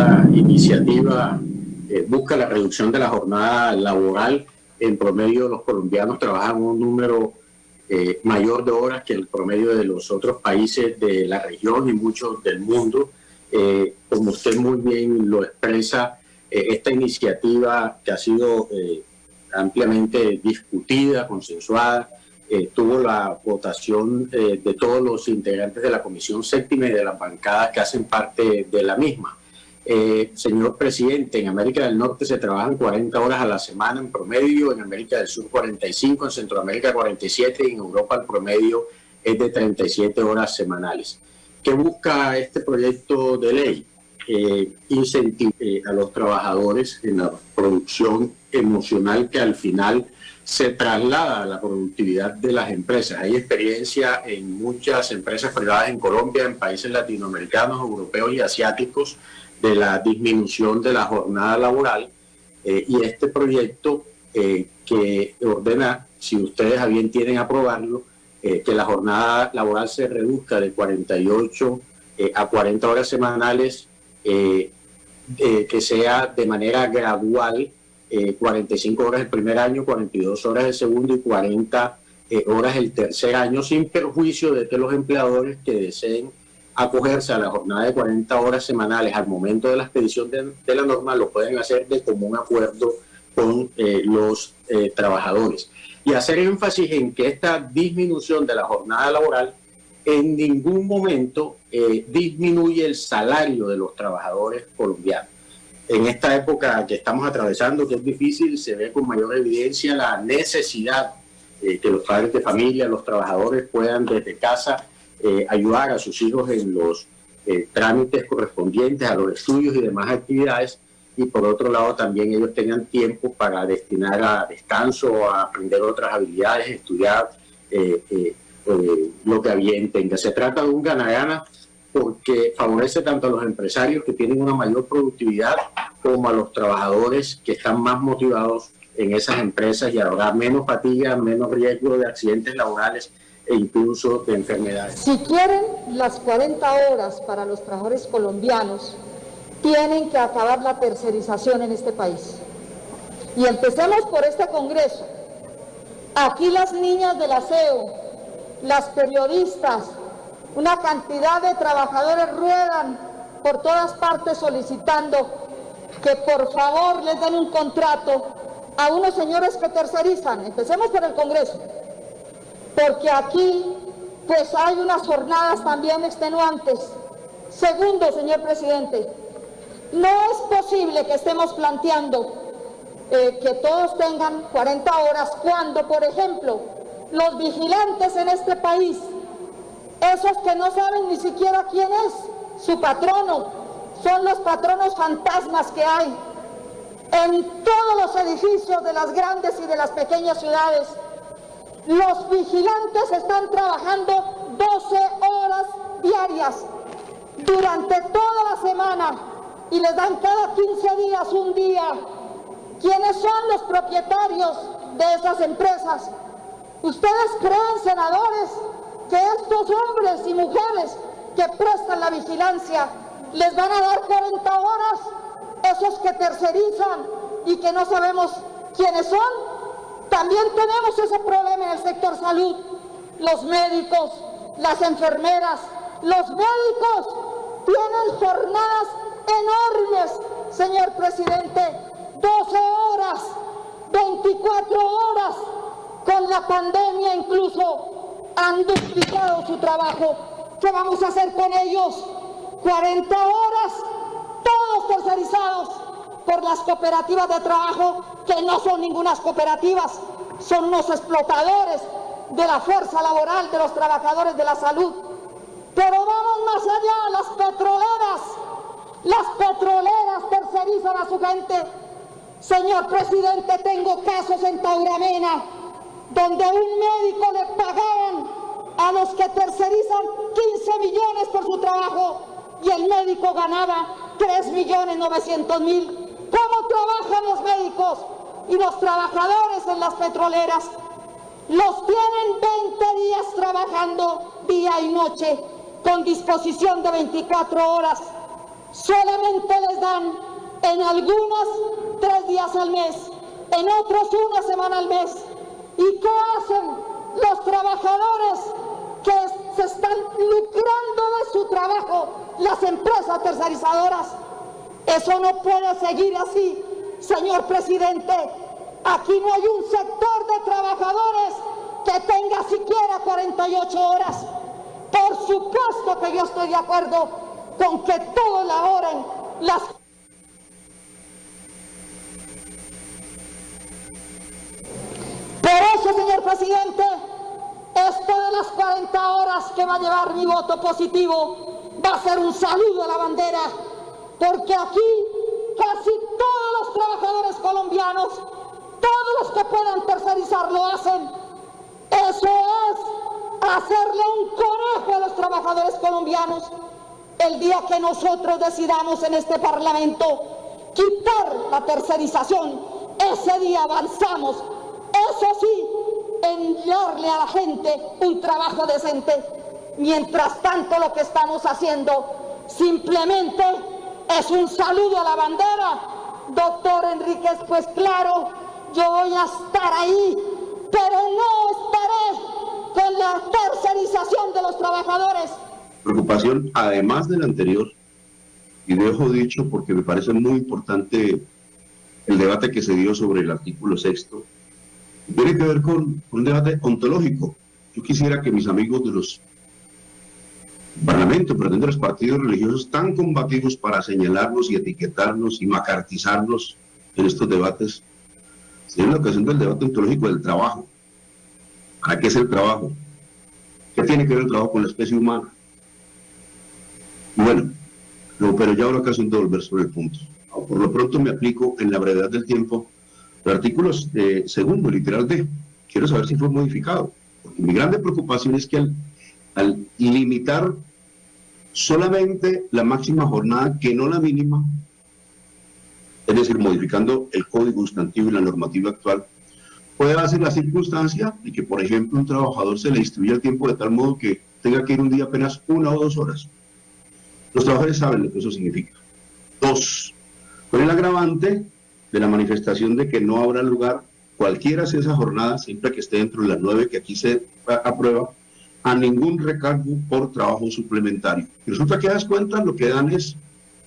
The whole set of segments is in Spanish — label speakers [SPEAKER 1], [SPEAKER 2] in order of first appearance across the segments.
[SPEAKER 1] esta iniciativa busca la reducción de la jornada laboral. En promedio, los colombianos trabajan un número mayor de horas que el promedio de los otros países de la región y muchos del mundo. Como usted muy bien lo expresa, esta iniciativa que ha sido ampliamente discutida, consensuada, tuvo la votación de todos los integrantes de la Comisión Séptima y de las bancadas que hacen parte de la misma. Señor presidente, en América del Norte se trabajan 40 horas a la semana en promedio, en América del Sur 45, en Centroamérica 47 y en Europa el promedio es de 37 horas semanales. ¿Qué busca este proyecto de ley? Incentivar a los trabajadores en la producción emocional que al final se traslada a la productividad de las empresas. Hay experiencia en muchas empresas privadas en Colombia, en países latinoamericanos, europeos y asiáticos, de la disminución de la jornada laboral, y este proyecto que ordena, si ustedes a bien tienen aprobarlo, que la jornada laboral se reduzca de 48 a 40 horas semanales, que sea de manera gradual, 45 horas el primer año, 42 horas el segundo y 40 horas el tercer año, sin perjuicio de que los empleadores que deseen acogerse a la jornada de 40 horas semanales al momento de la expedición de la norma lo pueden hacer de común acuerdo con los trabajadores. Y hacer énfasis en que esta disminución de la jornada laboral en ningún momento disminuye el salario de los trabajadores colombianos. En esta época que estamos atravesando, que es difícil, se ve con mayor evidencia la necesidad que los padres de familia, los trabajadores puedan desde casa ayudar a sus hijos en los trámites correspondientes a los estudios y demás actividades, y por otro lado también ellos tengan tiempo para destinar a descanso, a aprender otras habilidades, estudiar lo que a bien tenga. Se trata de un gana-gana porque favorece tanto a los empresarios que tienen una mayor productividad como a los trabajadores que están más motivados en esas empresas y habrá menos fatiga, menos riesgo de accidentes laborales e incluso de enfermedades.
[SPEAKER 2] Si quieren las 40 horas para los trabajadores colombianos, tienen que acabar la tercerización en este país. Y empecemos por este Congreso. Aquí las niñas del aseo, las periodistas, una cantidad de trabajadores ruedan por todas partes solicitando que por favor les den un contrato a unos señores que tercerizan. Empecemos por el Congreso, porque aquí pues hay unas jornadas también extenuantes. Segundo, señor presidente, no es posible que estemos planteando que todos tengan 40 horas cuando, por ejemplo, los vigilantes en este país, esos que no saben ni siquiera quién es su patrono, son los patronos fantasmas que hay en todos los edificios de las grandes y de las pequeñas ciudades. Los vigilantes están trabajando 12 horas diarias durante toda la semana y les dan cada 15 días un día. ¿Quiénes son los propietarios de esas empresas? ¿Ustedes creen, senadores, que estos hombres y mujeres que prestan la vigilancia les van a dar 40 horas? Esos que tercerizan y que no sabemos quiénes son. También tenemos ese problema en el sector salud. Los médicos, las enfermeras, los médicos tienen jornadas enormes, señor presidente, 12 horas, 24 horas, con la pandemia incluso han duplicado su trabajo. ¿Qué vamos a hacer con ellos? 40 horas, todos tercerizados por las cooperativas de trabajo, que no son ningunas cooperativas, son unos explotadores de la fuerza laboral de los trabajadores de la salud. Pero vamos más allá, las petroleras tercerizan a su gente. Señor presidente, tengo casos en Tauramena donde a un médico le pagaban a los que tercerizan 15 millones por su trabajo y el médico ganaba 3.900.000. ¿Cómo trabajan los médicos y los trabajadores en las petroleras? Los tienen 20 días trabajando día y noche con disposición de 24 horas. solamente les dan en algunas 3 días al mes, en otros 1 semana al mes. ¿Y qué hacen los trabajadores que se están lucrando de su trabajo, las empresas tercerizadoras? Eso no puede seguir así, señor presidente. Aquí no hay un sector de trabajadores que tenga siquiera 48 horas. Por supuesto que yo estoy de acuerdo con que todos laboren las... Por eso, señor presidente, esto de las 40 horas que va a llevar mi voto positivo va a ser un saludo a la bandera, porque aquí casi todos los trabajadores colombianos, todos los que puedan tercerizar lo hacen. Eso es hacerle un conejo a los trabajadores colombianos. El día que nosotros decidamos en este Parlamento quitar la tercerización, ese día avanzamos. Eso sí, en darle a la gente un trabajo decente. Mientras tanto, lo que estamos haciendo simplemente es un saludo a la bandera. Doctor Enríquez, pues claro, yo voy a estar ahí, pero no estaré con la tercerización de los trabajadores.
[SPEAKER 3] Preocupación, además de la anterior, y dejo dicho porque me parece muy importante el debate que se dio sobre el artículo 6, tiene que ver con un debate ontológico. Yo quisiera que mis amigos de los parlamentos, pero de los partidos religiosos tan combativos para señalarnos y etiquetarnos y macartizarnos en estos debates, en la ocasión del debate ontológico del trabajo. ¿Para qué es el trabajo? ¿Qué tiene que ver el trabajo con la especie humana? Bueno, pero ya habrá ocasión de volver sobre el punto. Por lo pronto me aplico en la brevedad del tiempo los artículos segundo, literal D. Quiero saber si fue modificado. Porque mi grande preocupación es que al limitar solamente la máxima jornada, que no la mínima, es decir, modificando el código sustantivo y la normativa actual, puede darse la circunstancia de que, por ejemplo, un trabajador se le distribuya el tiempo de tal modo que tenga que ir un día apenas 1 o 2 horas. Los trabajadores saben lo que eso significa. 2, con el agravante de la manifestación de que no habrá lugar, cualquiera sea esa jornada, siempre que esté dentro de las 9 que aquí se aprueba, a ningún recargo por trabajo suplementario. Y resulta que das cuenta, lo que dan es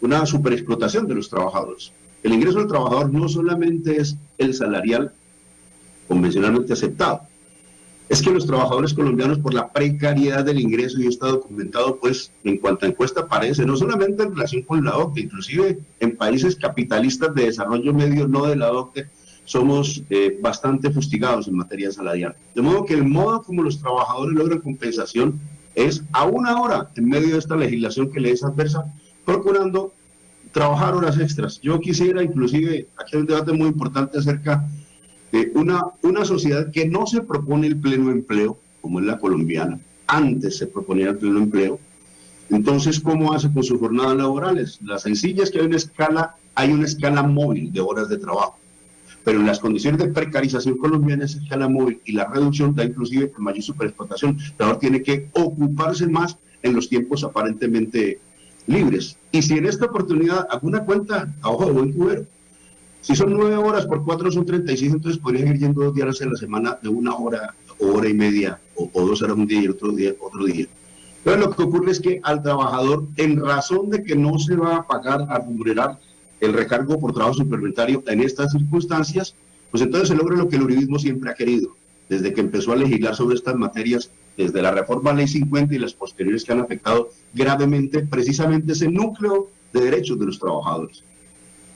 [SPEAKER 3] una superexplotación de los trabajadores. El ingreso del trabajador no solamente es el salarial convencionalmente aceptado, es que los trabajadores colombianos, por la precariedad del ingreso, y está documentado pues en cuanto a encuesta aparece, no solamente en relación con la OCDE, inclusive en países capitalistas de desarrollo medio no de la OCDE, somos bastante fustigados en materia salarial. De modo que el modo como los trabajadores logran compensación es a una hora en medio de esta legislación que les es adversa, procurando trabajar horas extras. Yo quisiera inclusive, aquí hay un debate muy importante acerca de una sociedad que no se propone el pleno empleo, como es la colombiana. Antes se proponía el pleno empleo. Entonces, ¿cómo hace con sus jornadas laborales? La sencilla es que hay una escala móvil de horas de trabajo. Pero en las condiciones de precarización colombiana, esa escala móvil y la reducción da inclusive mayor superexplotación. El trabajador tiene que ocuparse más en los tiempos aparentemente libres. Y si en esta oportunidad hago una cuenta a ojo de buen cubero, si son 9 horas por 4 son 36, entonces podrían ir yendo 2 días en la semana de 1 hora o hora y media, o 2 horas un día y otro día. Pero lo que ocurre es que al trabajador, en razón de que no se va a pagar, a remunerar el recargo por trabajo suplementario en estas circunstancias, pues entonces se logra lo que el uribismo siempre ha querido, desde que empezó a legislar sobre estas materias, desde la reforma Ley 50 y las posteriores que han afectado gravemente precisamente ese núcleo de derechos de los trabajadores.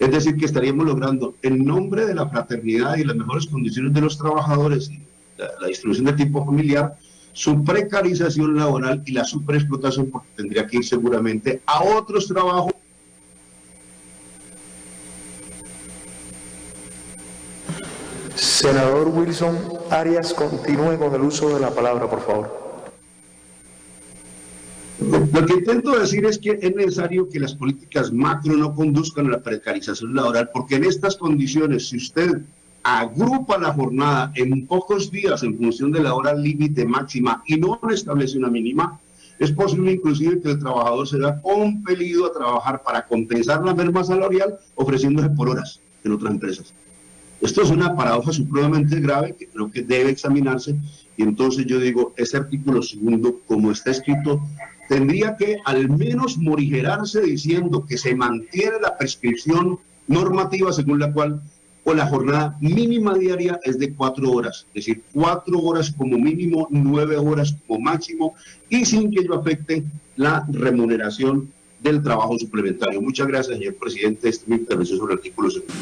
[SPEAKER 3] Es decir, que estaríamos logrando, en nombre de la fraternidad y las mejores condiciones de los trabajadores y la distribución del tiempo familiar, su precarización laboral y la superexplotación, porque tendría que ir seguramente a otros trabajos.
[SPEAKER 4] Senador Wilson Arias, continúe con el uso de la palabra, por favor.
[SPEAKER 3] Lo que intento decir es que es necesario que las políticas macro no conduzcan a la precarización laboral, porque en estas condiciones, si usted agrupa la jornada en pocos días en función de la hora límite máxima y no establece una mínima, Es posible inclusive que el trabajador se vea compelido a trabajar para compensar la merma salarial ofreciéndose por horas en otras empresas. Esto es una paradoja supremamente grave que creo que debe examinarse, y entonces yo digo, ese artículo segundo, como está escrito, tendría que al menos morigerarse diciendo que se mantiene la prescripción normativa según la cual o la jornada mínima diaria es de 4 horas, es decir, 4 horas como mínimo, 9 horas como máximo, y sin que ello afecte la remuneración del trabajo suplementario. Muchas gracias, señor presidente. Esta es mi intervención sobre el artículo segundo.